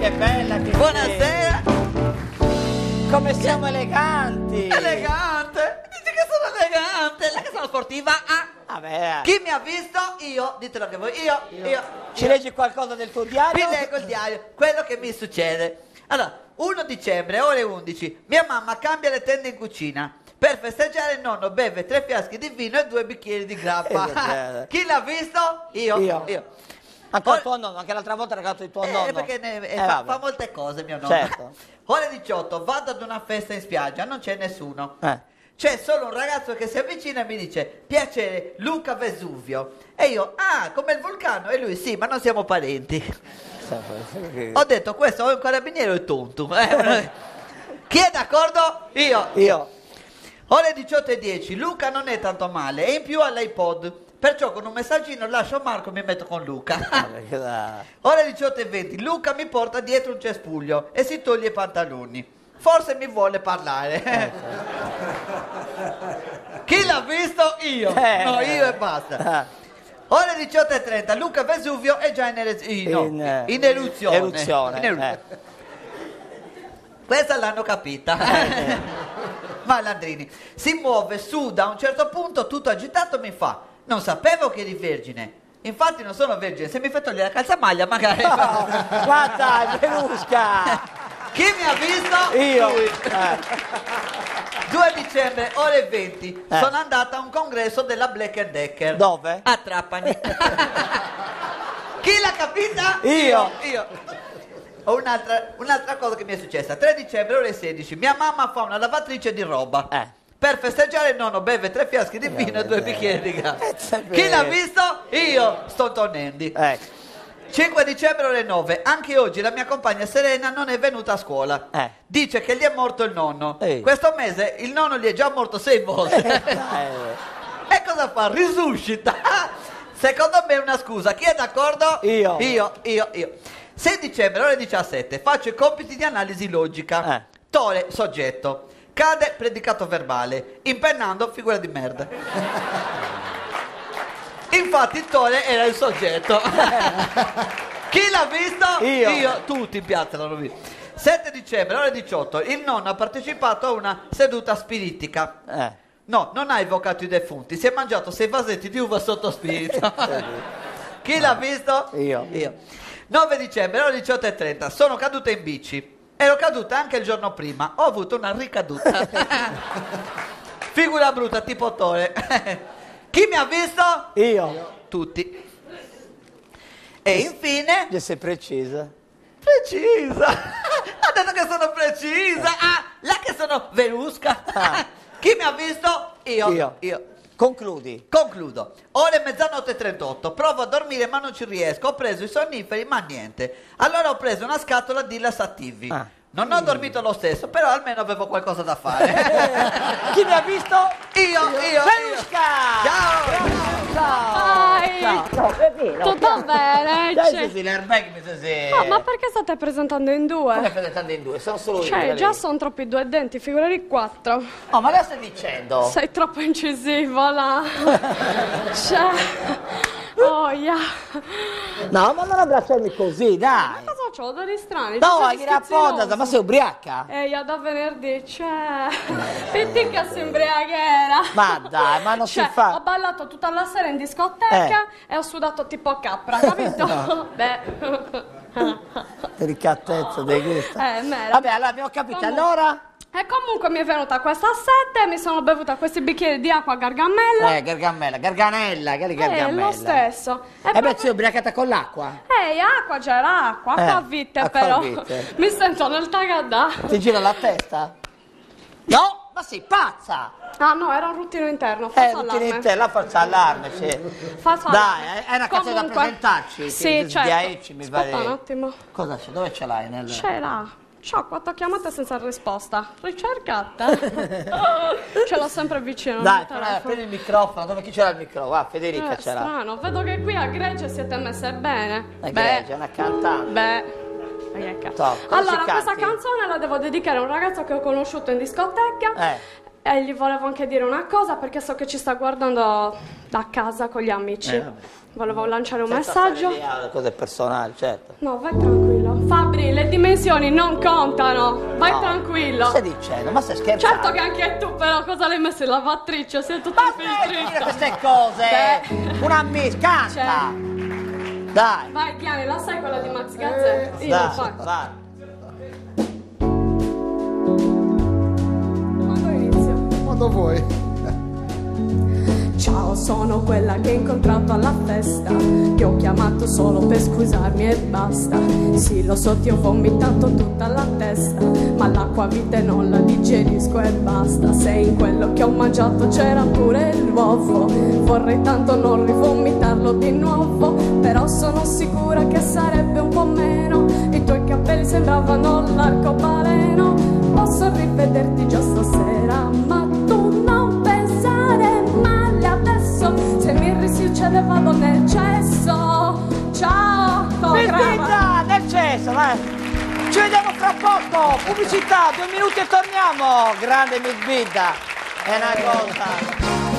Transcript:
Che bella che Buonasera. Come siamo eleganti. Elegante. Dici che sono elegante. Lei che sono sportiva. Vabbè. Chi mi ha visto? Io. Ditelo che voi. Io. Ci leggi qualcosa del tuo diario? Vi leggo il diario. Quello che mi succede. Allora, 1 dicembre, ore 11. Mia mamma cambia le tende in cucina. Per festeggiare il nonno beve 3 fiaschi di vino e 2 bicchieri di grappa. Chi l'ha visto? Io. Anche il tuo nonno, anche l'altra volta ha regalato il tuo nonno. Perché fa molte cose mio nonno. Certo. Ore 18, vado ad una festa in spiaggia, non c'è nessuno. Eh. C'è solo un ragazzo che si avvicina e mi dice: piacere, Luca Vesuvio. E io, come il vulcano? E lui, sì, ma non siamo parenti. Ho detto, questo è un carabiniere o è tonto? Chi è d'accordo? Io. Ore 18:10, Luca non è tanto male e in più ha l'iPod. Perciò con un messaggino lascio Marco e mi metto con Luca. Ore 18:20, Luca mi porta dietro un cespuglio e si toglie i pantaloni. Forse mi vuole parlare. Chi l'ha visto? Io. No, io e basta. Ore 18:30, Luca Vesuvio è già in eruzione. Questa l'hanno capita. Malandrini. Si muove, suda, a un certo punto tutto agitato mi fa: non sapevo che eri vergine. Infatti non sono vergine, se mi fai togliere la calzamaglia magari. Guarda, Verusca! Chi mi ha visto? Io. Lui. 2 dicembre, ore 20. Sono andata a un congresso della Black & Decker. Dove? A Trapani. Chi l'ha capita? Io. Ho un'altra cosa che mi è successa. 3 dicembre, ore 16. Mia mamma fa una lavatrice di roba. Per festeggiare il nonno beve 3 fiaschi di vino e 2 bicchieri di grappa. Chi l'ha visto? Io. Sto tornando. 5 dicembre, ore 9. Anche oggi la mia compagna Serena non è venuta a scuola. Dice che gli è morto il nonno. Questo mese il nonno gli è già morto 6 volte. E cosa fa? Risuscita. Secondo me è una scusa. Chi è d'accordo? Io. 6 dicembre, ore 17. Faccio i compiti di analisi logica. Tore, soggetto. Cade, predicato verbale. Impennando, figura di merda. Infatti il Tore era il soggetto. Chi l'ha visto? Io. Tutti in piazza l'hanno visto. 7 dicembre, ore 18. Il nonno ha partecipato a una seduta spiritica. No, non ha evocato i defunti. Si è mangiato 6 vasetti di uva sotto spirito. Chi l'ha visto? Io. 9 dicembre, ore 18:30. Sono caduta in bici. Ero caduta anche il giorno prima. Ho avuto una ricaduta. Figura brutta, tipo Tore. Chi mi ha visto? Io. Tutti. E infine... Sei precisa. Precisa. Ha detto che sono precisa. Là che sono Verusca. Chi mi ha visto? Io. Concludo. Ore 00:38. Provo a dormire ma non ci riesco. Ho preso i sonniferi ma niente. Allora ho preso una scatola di lassativi. Non ho dormito lo stesso, però almeno avevo qualcosa da fare. Chi mi ha visto? Io. Verusca! Ciao. Tutto bene? Ma perché state presentando in due? Come presentando in due? Sono solo io. Cioè, già sono troppi 2 denti, figurati 4. Oh, ma cosa stai dicendo? Sei troppo incisivo là. Cioè, No, ma non abbracciarmi così, dai. Ma cosa c'ho? Odori strani? No, Ci hai sei rapporto, schizzinoso. ma sei ubriaca? Io da venerdì, cioè, senti che si imbriaghera. Ma dai, ma non cioè, si fa. ho ballato tutta la sera in discoteca e ho sudato tipo capra, capito? Beh. Delicatezza dei gusti. Mera. Vabbè, allora abbiamo capito, allora? E comunque mi è venuta questa sete, mi sono bevuta questi bicchieri di acqua gargamella. Garganella, che gargamella. Lo stesso. Beh, sei ubriacata con l'acqua? Acqua, c'era acqua, acquavite però. Acquavite. Mi sento nel tagadà. Ti gira la testa? No, ma sei pazza! Ah no, era un ruttino interno, falso allarme. La faccia allarme, sì. Falso Dai, allarme. è una canzone da presentarci. Sì, certo. Mi Aspetta un attimo. Cosa c'è? Dove ce l'hai? C'era. C'ho 4 chiamate senza risposta. Ricercata. Ce l'ho sempre vicino. Dai, prendi il microfono. Dove chi c'era il microfono? Va, Federica c'era. Strano, vedo che qui a Grecia siete messe bene. Grecia, è una cantante. Allora, questa canti? canzone la devo dedicare a un ragazzo che ho conosciuto in discoteca. E gli volevo anche dire una cosa perché so che ci sta guardando da casa con gli amici. Volevo lanciare un messaggio. Le cose personali, certo. No, vai tranquillo. Fabri, le dimensioni non contano. Vai tranquillo. Che stai dicendo? Ma stai scherzando? Certo che anche tu, però cosa l'hai messo in lavatrice? Sei tutto Ma smetti di dire infiltrito. queste cose! Beh. Una miss, canta! Dai! Vai, Diane, la sai quella di Max Gazzè? Io Dai, lo so. vai! Quando inizio? Quando vuoi. Ciao, sono quella che hai incontrato alla festa, che ho chiamato solo per scusarmi e basta. Sì, lo so, ti ho vomitato tutta la testa, ma l'acquavite non la digerisco e basta. Se in quello che ho mangiato c'era pure l'uovo, vorrei tanto non rivomitarlo di nuovo, però sono sicura che sarebbe un po' meno. I tuoi capelli sembravano l'arcobaleno. Posso rivederti già stasera, ma tu non pensare male adesso. Se mi risuccede vado nel cesso. Ciao, Miss nel cesso, vai! Ci vediamo fra poco! Pubblicità, 2 minuti e torniamo! Grande Miss Bidda! È una cosa!